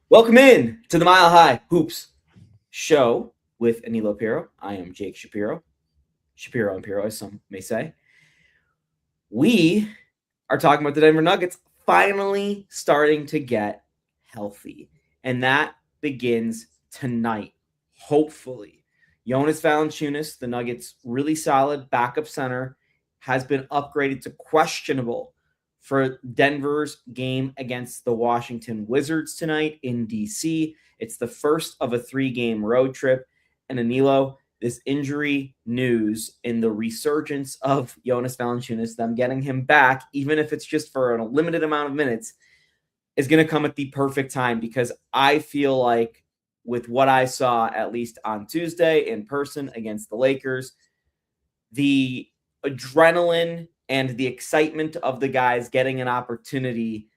Welcome in to the Mile High Hoops show with Anilo Piro. I am Jake Shapiro. Shapiro and Piro, as some may say. We are talking about the Denver Nuggets finally starting to get healthy. And that begins tonight, hopefully. Jonas Valanciunas, the Nuggets' really solid backup center, has been upgraded to questionable for Denver's game against the Washington Wizards tonight in DC. It's the first of a 3-game road trip. And Anilo, this injury news in the resurgence of Jonas Valanciunas, them getting him back, even if it's just for a limited amount of minutes, is going to come at the perfect time, because I feel like with what I saw, at least on Tuesday in person against the Lakers, the adrenaline and the excitement of the guys getting an opportunity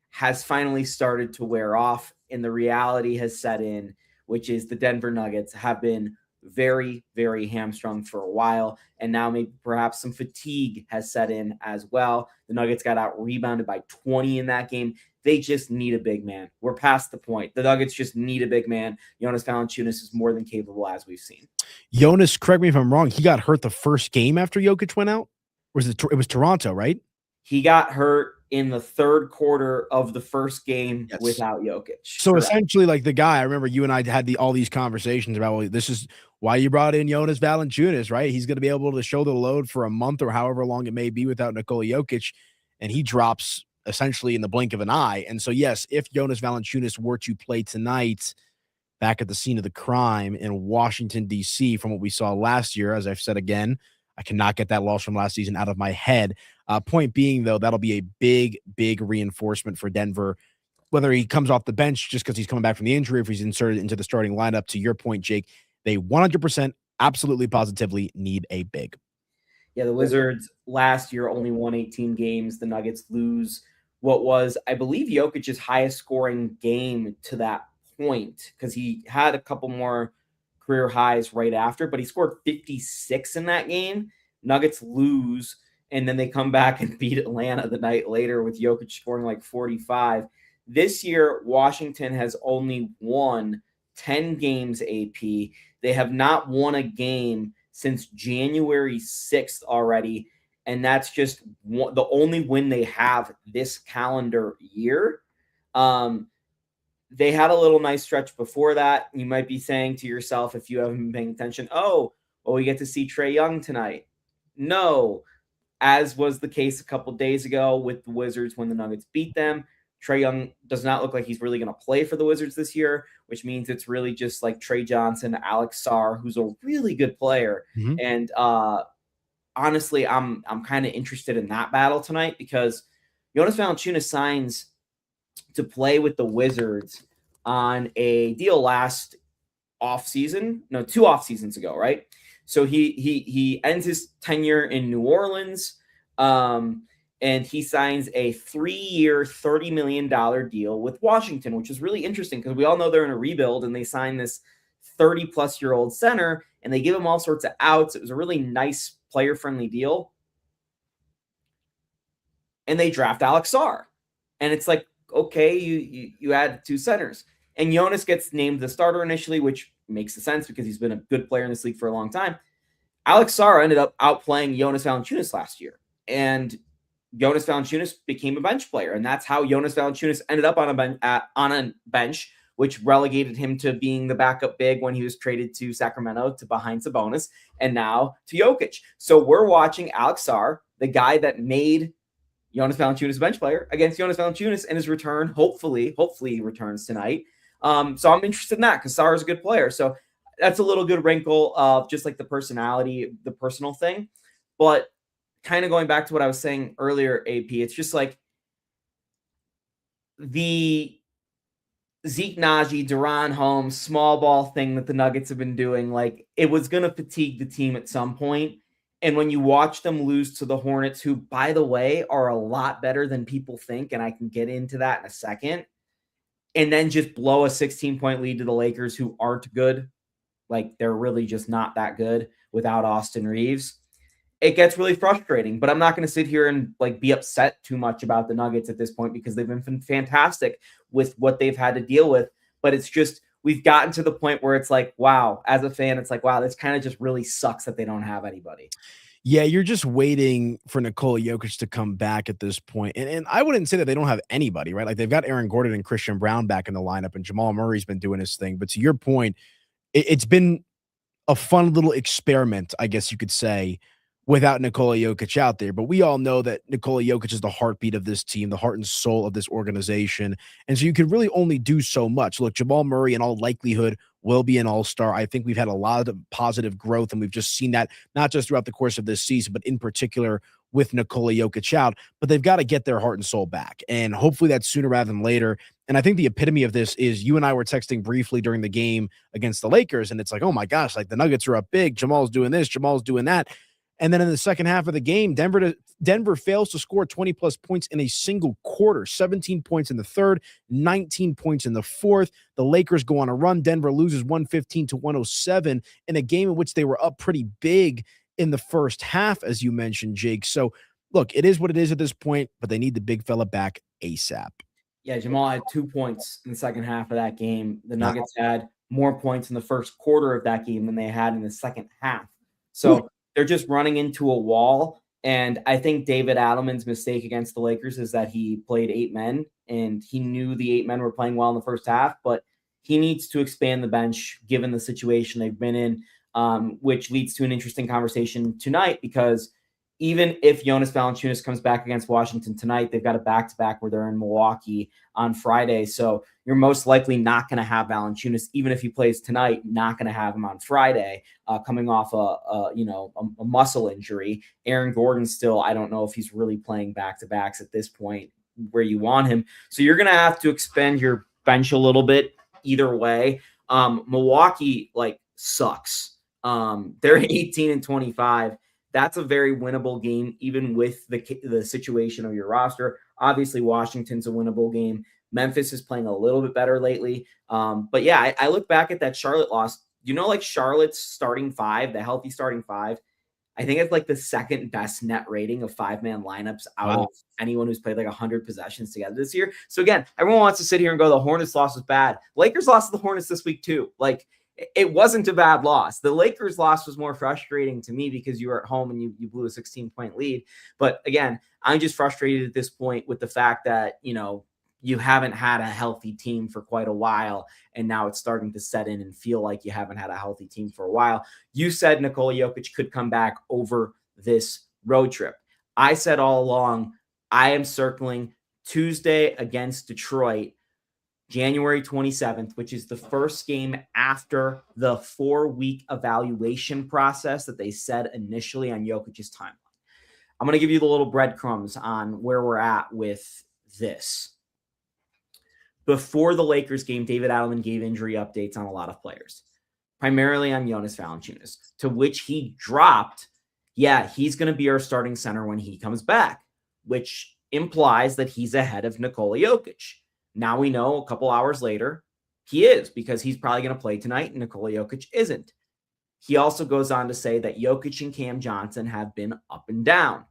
has finally started to wear off, and the reality has set in, which is the Denver Nuggets have been very, very hamstrung for a while, and now maybe perhaps some fatigue has set in as well. The Nuggets got out rebounded by 20 in that game. They just need a big man. We're past the point. The Nuggets just need a big man. Jonas Valanciunas is more than capable, as we've seen. Jonas, correct me if I'm wrong, he got hurt the first game after Jokic went out? Or it was Toronto, right? He got hurt in the third quarter of the first game Yes. without Jokic. So correct. Essentially, like the guy, I remember you and I had all these conversations about, well, this is why you brought in Jonas Valanciunas, right? He's going to be able to shoulder the load for a month or however long it may be without Nikola Jokic, and he drops essentially in the blink of an eye. And so, yes, if Jonas Valanciunas were to play tonight back at the scene of the crime in Washington, D.C., from what we saw last year, as I've said again, I cannot get that loss from last season out of my head. Point being, though, that'll be a big, big reinforcement for Denver, whether he comes off the bench just because he's coming back from the injury, if he's inserted into the starting lineup. To your point, Jake, they 100% absolutely positively need a big. Yeah, the Wizards last year only won 18 games. The Nuggets lose what was, I believe, Jokic's highest scoring game to that point, because he had a couple more career highs right after, but he scored 56 in that game. Nuggets lose, and then they come back and beat Atlanta the night later with Jokic scoring like 45. This year, Washington has only won 10 games AP. They have not won a game since January 6th already, and that's just the only win they have this calendar year. They had a little nice stretch before that. You might be saying to yourself, if you haven't been paying attention, oh, well, we get to see Trae Young tonight. No, as was the case a couple days ago with the Wizards when the Nuggets beat them. Trae Young does not look like he's really going to play for the Wizards this year, which means it's really just like Trey Johnson, Alex Sarr, who's a really good player. Mm-hmm. And honestly, I'm kind of interested in that battle tonight, because Jonas Valanciunas signs to play with the Wizards on a deal last offseason. No, 2 off seasons ago, right? So he ends his tenure in New Orleans, and he signs a 3-year, $30 million deal with Washington, which is really interesting because we all know they're in a rebuild, and they sign this 30-plus-year-old center, and they give him all sorts of outs. It was a really nice, player-friendly deal. And they draft Alex Sarr. And it's like, okay, you add 2 centers. And Jonas gets named the starter initially, which makes sense because he's been a good player in this league for a long time. Alex Sarr ended up outplaying Jonas Valanciunas last year. And Jonas Valanciunas became a bench player. And that's how Jonas Valanciunas ended up on a bench, which relegated him to being the backup big when he was traded to Sacramento to behind Sabonis, and now to Jokic. So we're watching Alex Sarr, the guy that made Jonas Valanciunas a bench player, against Jonas Valanciunas in his return. Hopefully he returns tonight. So I'm interested in that because Sarr is a good player. So that's a little good wrinkle of just like the personality, the personal thing. But kind of going back to what I was saying earlier, AP, it's just like the Zeke Naji, Duran Holmes, small ball thing that the Nuggets have been doing, like it was going to fatigue the team at some point. And when you watch them lose to the Hornets, who, by the way, are a lot better than people think, and I can get into that in a second, and then just blow a 16-point lead to the Lakers, who aren't good. Like, they're really just not that good without Austin Reeves. it gets really frustrating. But I'm not going to sit here and like be upset too much about the Nuggets at this point because they've been fantastic with what they've had to deal with. But it's just we've gotten to the point where it's like, wow, as a fan, it's like, wow, this kind of just really sucks that they don't have anybody. Yeah, you're just waiting for Nikola Jokic to come back at this point. And I wouldn't say that they don't have anybody, right? Like they've got Aaron Gordon and Christian Brown back in the lineup, and Jamal Murray's been doing his thing. But to your point, it's been a fun little experiment, I guess you could say, without Nikola Jokic out there. But we all know that Nikola Jokic is the heartbeat of this team, the heart and soul of this organization. And so you can really only do so much. Look, Jamal Murray, in all likelihood, will be an all-star. I think we've had a lot of positive growth, and we've just seen that not just throughout the course of this season, but in particular with Nikola Jokic out. But they've got to get their heart and soul back. And hopefully that's sooner rather than later. And I think the epitome of this is you and I were texting briefly during the game against the Lakers, and it's like, oh my gosh, like the Nuggets are up big. Jamal's doing this, Jamal's doing that. And then in the second half of the game, Denver fails to score 20-plus points in a single quarter, 17 points in the third, 19 points in the fourth. The Lakers go on a run. Denver loses 115-107 in a game in which they were up pretty big in the first half, as you mentioned, Jake. So, look, it is what it is at this point, but they need the big fella back ASAP. Yeah, Jamal had 2 points in the second half of that game. The Nuggets had more points in the first quarter of that game than they had in the second half. So they're just running into a wall. And I think David Adelman's mistake against the Lakers is that he played 8 men, and he knew the 8 men were playing well in the first half, but he needs to expand the bench given the situation they've been in, which leads to an interesting conversation tonight because even if Jonas Valanciunas comes back against Washington tonight, they've got a back-to-back where they're in Milwaukee on Friday. So you're most likely not going to have Valanciunas, even if he plays tonight, not going to have him on Friday, coming off a muscle injury. Aaron Gordon still, I don't know if he's really playing back-to-backs at this point where you want him. So you're going to have to expand your bench a little bit either way. Milwaukee, sucks. They're 18-25. That's a very winnable game, even with the situation of your roster. Obviously, Washington's a winnable game. Memphis is playing a little bit better lately. But yeah, I look back at that Charlotte loss. Charlotte's starting 5, the healthy starting 5, I think it's like the second best net rating of 5-man lineups out of anyone who's played 100 possessions together this year. So again, everyone wants to sit here and go, the Hornets loss was bad. Lakers lost to the Hornets this week too. It wasn't a bad loss. The Lakers loss was more frustrating to me because you were at home and you blew a 16-point lead. But again, I'm just frustrated at this point with the fact that, you haven't had a healthy team for quite a while. And now it's starting to set in and feel like you haven't had a healthy team for a while. You said Nikola Jokic could come back over this road trip. I said all along, I am circling Tuesday against Detroit, January 27th, which is the first game after the 4-week evaluation process that they said initially on Jokic's timeline. I'm going to give you the little breadcrumbs on where we're at with this. Before the Lakers game, David Adelman gave injury updates on a lot of players, primarily on Jonas Valanciunas, to which he dropped, he's going to be our starting center when he comes back, which implies that he's ahead of Nikola Jokic. Now we know a couple hours later he is, because he's probably going to play tonight and Nikola Jokic isn't. He also goes on to say that Jokic and Cam Johnson have been up and down.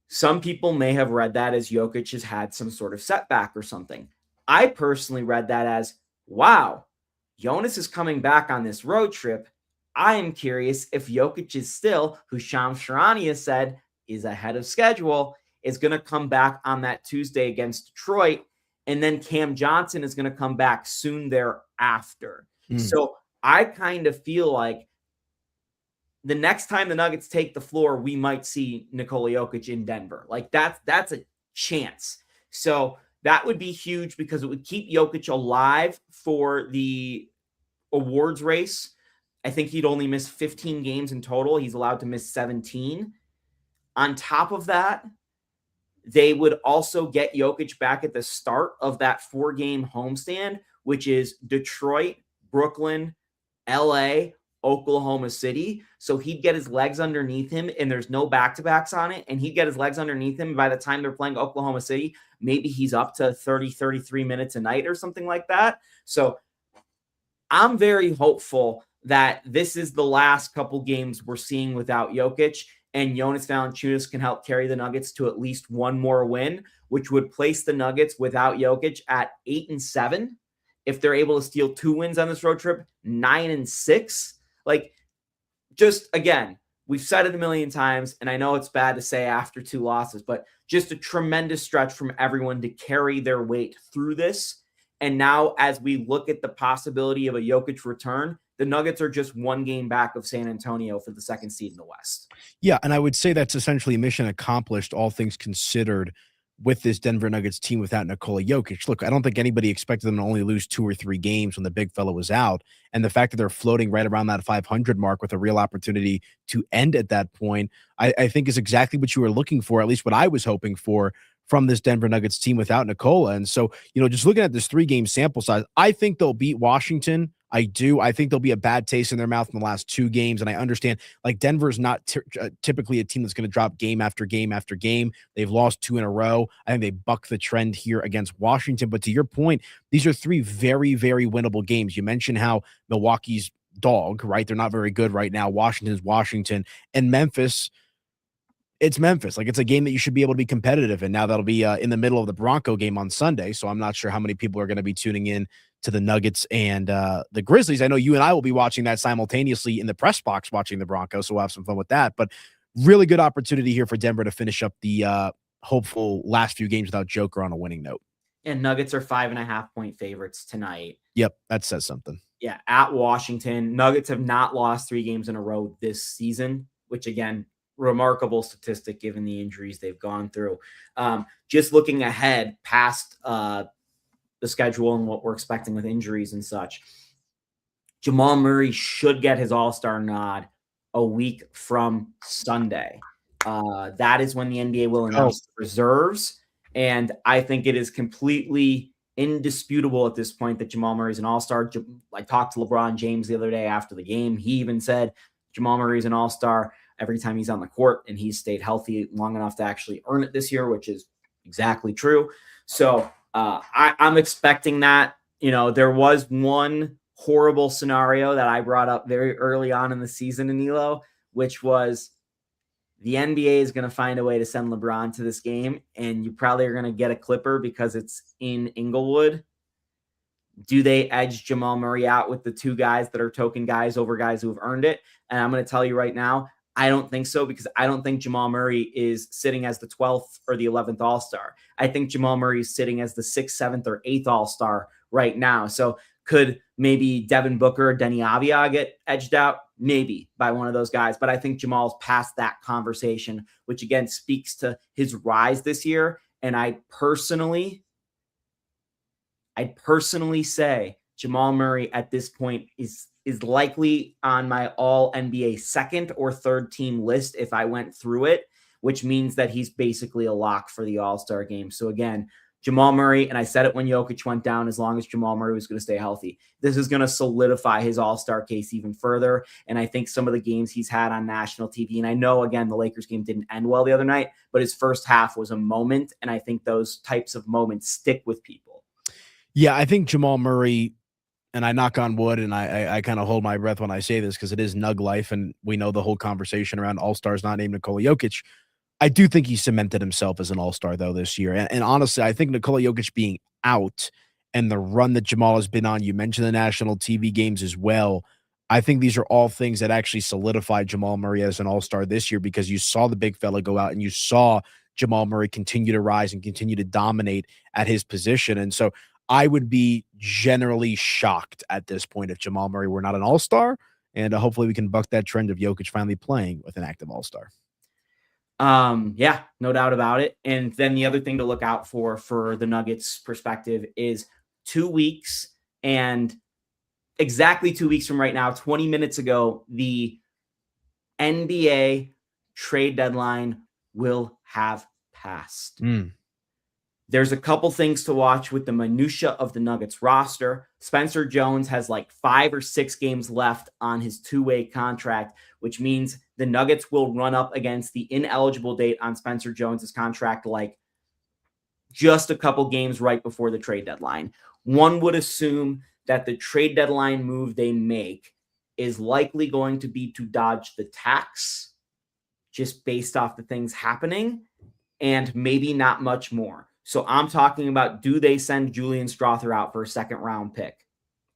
Some people may have read that as Jokic has had some sort of setback or something. I personally read that as, wow, Jonas is coming back on this road trip. I am curious if Jokic is still, who Shams Charania has said is ahead of schedule, is going to come back on that Tuesday against Detroit. And then Cam Johnson is going to come back soon thereafter. So I kind of feel like the next time the Nuggets take the floor, we might see Nikola Jokic in Denver. That's a chance. So that would be huge because it would keep Jokic alive for the awards race. I think he'd only miss 15 games in total. He's allowed to miss 17. On top of that, they would also get Jokic back at the start of that 4-game homestand, which is Detroit, Brooklyn, LA, Oklahoma City. So he'd get his legs underneath him, and there's no back-to-backs on it, and he'd get his legs underneath him. By the time they're playing Oklahoma City, maybe he's up to 30, 33 minutes a night or something like that. So I'm very hopeful that this is the last couple games we're seeing without Jokic. and Jonas Valanciunas can help carry the Nuggets to at least one more win, which would place the Nuggets without Jokic at 8-7. If they're able to steal 2 wins on this road trip, 9-6. Like, just again, we've said it a million times, and I know it's bad to say after 2 losses, but just a tremendous stretch from everyone to carry their weight through this. And now, as we look at the possibility of a Jokic return, the Nuggets are just 1 game back of San Antonio for the 2nd seed in the West. Yeah, and I would say that's essentially mission accomplished, all things considered, with this Denver Nuggets team without Nikola Jokic. Look, I don't think anybody expected them to only lose 2 or 3 games when the big fella was out. And the fact that they're floating right around that 500 mark with a real opportunity to end at that point, I think is exactly what you were looking for, at least what I was hoping for from this Denver Nuggets team without Nikola. And so, just looking at this 3-game sample size, I think they'll beat Washington. I do. I think there'll be a bad taste in their mouth in the last 2 games. And I understand, like, Denver's not typically a team that's going to drop game after game after game. They've lost 2 in a row. I think they buck the trend here against Washington. But to your point, these are 3 very, very winnable games. You mentioned how Milwaukee's dog, right? They're not very good right now. Washington's Washington. And Memphis, it's Memphis. Like, it's a game that you should be able to be competitive in. Now that'll be in the middle of the Bronco game on Sunday. So I'm not sure how many people are going to be tuning in to the Nuggets and the Grizzlies. I know you and I will be watching that simultaneously in the press box, watching the Broncos. So we'll have some fun with that. But really good opportunity here for Denver to finish up the hopeful last few games without Joker on a winning note. And Nuggets are 5.5-point favorites tonight. Yep, that says something. Yeah, at Washington. Nuggets have not lost 3 games in a row this season, which, again, remarkable statistic given the injuries they've gone through. Just looking ahead past the schedule and what we're expecting with injuries and such, Jamal Murray should get his All-Star nod a week from Sunday. That is when the NBA will announce the reserves. And I think it is completely indisputable at this point that Jamal Murray is an All-Star. I talked to LeBron James the other day after the game. He even said Jamal Murray is an All-Star every time he's on the court, and he's stayed healthy long enough to actually earn it this year, which is exactly true. So I'm expecting that. There was one horrible scenario that I brought up very early on in the season, Anilo, which was the NBA is going to find a way to send LeBron to this game, and you probably are going to get a clipper because it's in Inglewood. Do they edge Jamal Murray out with the 2 guys that are token guys over guys who have earned it? And I'm going to tell you right now, I don't think so, because I don't think Jamal Murray is sitting as the 12th or the 11th All-Star. I think Jamal Murray is sitting as the 6th, 7th, or 8th All-Star right now. So could maybe Devin Booker or Denny Avdia get edged out? Maybe by one of those guys. But I think Jamal's past that conversation, which again speaks to his rise this year. And I'd personally say Jamal Murray at this point is likely on my all NBA 2nd or 3rd team list if I went through it, which means that he's basically a lock for the All-Star game. So again, Jamal Murray, and I said it when Jokic went down, as long as Jamal Murray was going to stay healthy, this is going to solidify his All-Star case even further. And I think some of the games he's had on national TV, and I know, again, the Lakers game didn't end well the other night, but his first half was a moment, and I think those types of moments stick with people. Yeah, I think Jamal Murray, and I knock on wood, and I kind of hold my breath when I say this because it is Nug life, and we know the whole conversation around All-Stars not named Nikola Jokic. I do think he cemented himself as an All-Star, though, this year. And honestly, I think Nikola Jokic being out and the run that Jamal has been on, you mentioned the national TV games as well, I think these are all things that actually solidified Jamal Murray as an All-Star this year, because you saw the big fella go out and you saw Jamal Murray continue to rise and continue to dominate at his position. And so I would be generally shocked at this point if Jamal Murray were not an All-Star, and hopefully we can buck that trend of Jokic finally playing with an active All-Star. Yeah, no doubt about it. And then the other thing to look out for the Nuggets perspective is 2 weeks, and exactly 2 weeks from right now, 20 minutes ago, the NBA trade deadline will have passed. There's a couple things to watch with the minutia of the Nuggets roster. Spencer Jones has like 5 or 6 games left on his 2-way contract, which means the Nuggets will run up against the ineligible date on Spencer Jones's contract like just a couple games right before the trade deadline. One would assume that the trade deadline move they make is likely going to be to dodge the tax just based off the things happening and maybe not much more. So I'm talking about, do they send Julian Strother out for a second round pick?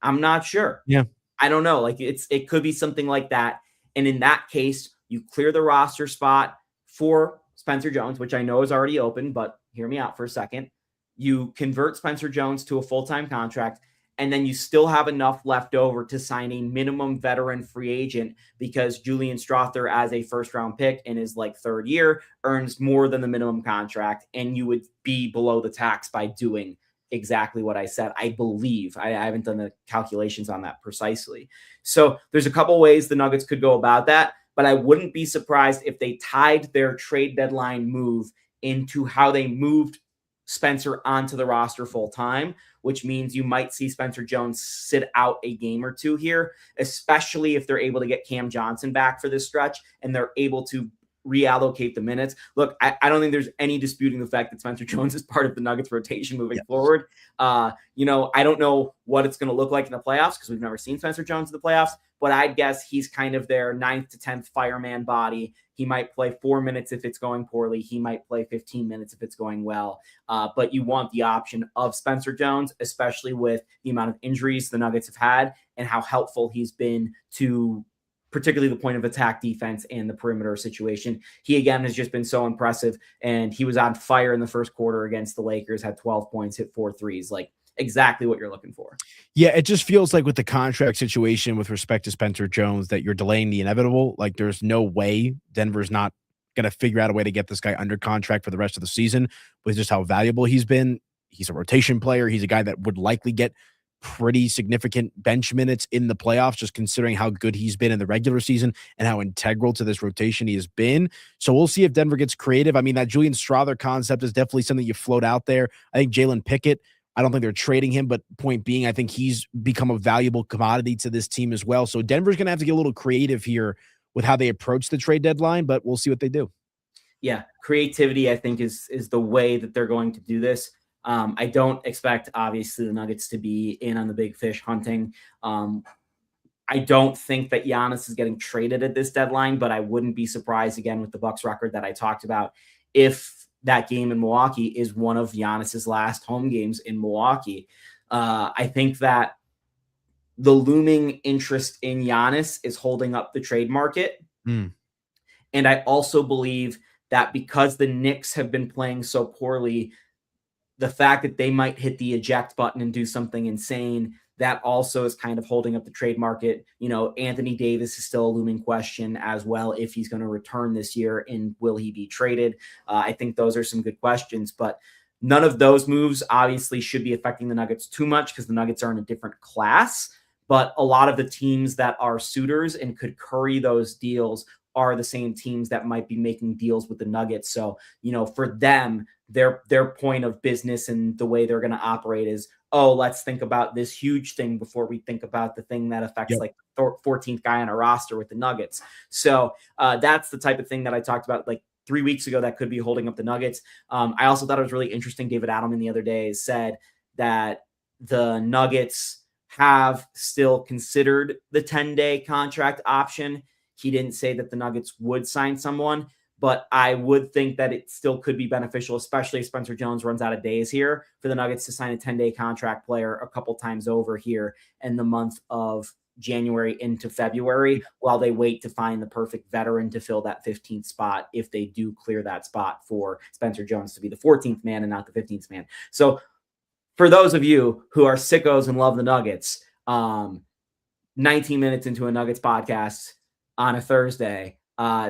I'm not sure. Yeah. I don't know. Like it could be something like that. And in that case, you clear the roster spot for Spencer Jones, which I know is already open, but hear me out for a second. You convert Spencer Jones to a full-time contract, and then you still have enough left over to sign a minimum veteran free agent, because Julian Strother, as a first-round pick in his like third year, earns more than the minimum contract, and you would be below the tax by doing exactly what I said. I believe I haven't done the calculations on that precisely. So there's a couple ways the Nuggets could go about that, but I wouldn't be surprised if they tied their trade deadline move into how they moved Spencer onto the roster full time, which means you might see Spencer Jones sit out a game or two here, especially if they're able to get Cam Johnson back for this stretch and they're able to reallocate the minutes. Look, I don't think there's any disputing the fact that Spencer Jones is part of the Nuggets rotation moving forward. I don't know what it's going to look like in the playoffs because we've never seen Spencer Jones in the playoffs, but I'd guess he's kind of their 9th to 10th fireman body. He might play 4 minutes if it's going poorly. He might play 15 minutes if it's going well. But you want the option of Spencer Jones, especially with the amount of injuries the Nuggets have had and how helpful he's been to particularly the point of attack defense and the perimeter situation. He, again, has just been so impressive, and he was on fire in the first quarter against the Lakers, had 12 points, hit 4 threes, like exactly what you're looking for. Yeah, it just feels like with the contract situation with respect to Spencer Jones that you're delaying the inevitable. Like there's no way Denver's not going to figure out a way to get this guy under contract for the rest of the season with just how valuable he's been. He's a rotation player. He's a guy that would likely get pretty significant bench minutes in the playoffs, just considering how good he's been in the regular season and how integral to this rotation he has been. So we'll see if Denver gets creative. I mean, that Julian Strother concept is definitely something you float out there. I think Jalen Pickett, I don't think they're trading him, but point being, I think he's become a valuable commodity to this team as well. So Denver's going to have to get a little creative here with how they approach the trade deadline, but we'll see what they do. Yeah, creativity, I think, is the way that they're going to do this. I don't expect, obviously, the Nuggets to be in on the big fish hunting. I don't think that Giannis is getting traded at this deadline, but I wouldn't be surprised, again, with the Bucks record that I talked about, if that game in Milwaukee is one of Giannis's last home games in Milwaukee. I think that the looming interest in Giannis is holding up the trade market. And I also believe that because the Knicks have been playing so poorly, the fact that they might hit the eject button and do something insane, that also is kind of holding up the trade market. Anthony Davis is still a looming question as well, if he's going to return this year and will he be traded? I think those are some good questions, but none of those moves obviously should be affecting the Nuggets too much because the Nuggets are in a different class. But a lot of the teams that are suitors and could curry those deals are the same teams that might be making deals with the Nuggets. So, for them, their point of business and the way they're going to operate is, let's think about this huge thing before we think about the thing that affects like the 14th guy on a roster with the Nuggets. So that's the type of thing that I talked about like 3 weeks ago that could be holding up the Nuggets. I also thought it was really interesting. David Adelman the other day said that the Nuggets have still considered the 10-day contract option. He didn't say that the Nuggets would sign someone, but I would think that it still could be beneficial, especially if Spencer Jones runs out of days here, for the Nuggets to sign a 10-day contract player a couple times over here in the month of January into February, while they wait to find the perfect veteran to fill that 15th spot, if they do clear that spot for Spencer Jones to be the 14th man and not the 15th man. So for those of you who are sickos and love the Nuggets, 19 minutes into a Nuggets podcast on a Thursday,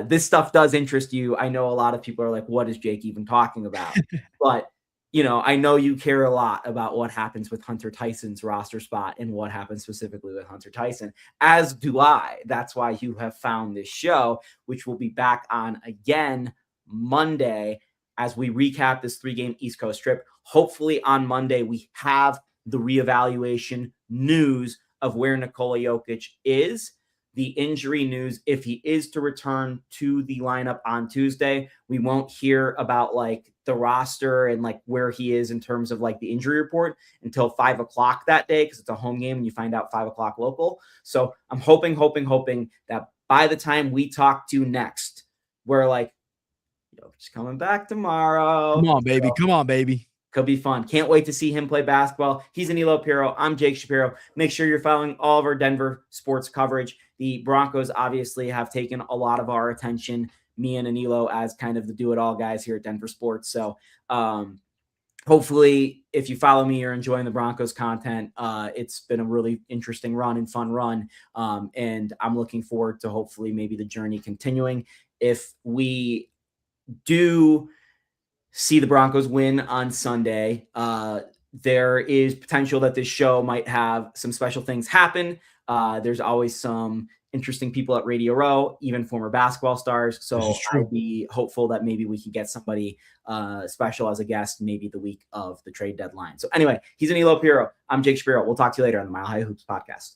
this stuff does interest you. I know a lot of people are like, what is Jake even talking about? But, I know you care a lot about what happens with Hunter Tyson's roster spot and what happens specifically with Hunter Tyson, as do I. That's why you have found this show, which will be back on again Monday as we recap this 3-game East Coast trip. Hopefully on Monday, we have the reevaluation news of where Nikola Jokic is, the injury news, if he is to return to the lineup on Tuesday. We won't hear about like the roster and like where he is in terms of like the injury report until 5:00 that day, because it's a home game and you find out 5:00 local. So I'm hoping that by the time we talk to next, we're like, Jokic's coming back tomorrow. Come on, baby. So, Come on, baby. could be fun. Can't wait to see him play basketball. He's Anilo Pirro. I'm Jake Shapiro. Make sure you're following all of our Denver sports coverage. The Broncos obviously have taken a lot of our attention, me and Anilo, as kind of the do-it-all guys here at Denver Sports. So hopefully, if you follow me, you're enjoying the Broncos content. It's been a really interesting run and fun run. And I'm looking forward to hopefully maybe the journey continuing. If we do see the Broncos win on Sunday, there is potential that this show might have some special things happen. There's always some interesting people at Radio Row, even former basketball stars. So I'd be hopeful that maybe we could get somebody special as a guest, maybe the week of the trade deadline. So anyway, he's Anilo Pirro. I'm Jake Shapiro. We'll talk to you later on the Mile High Hoops podcast.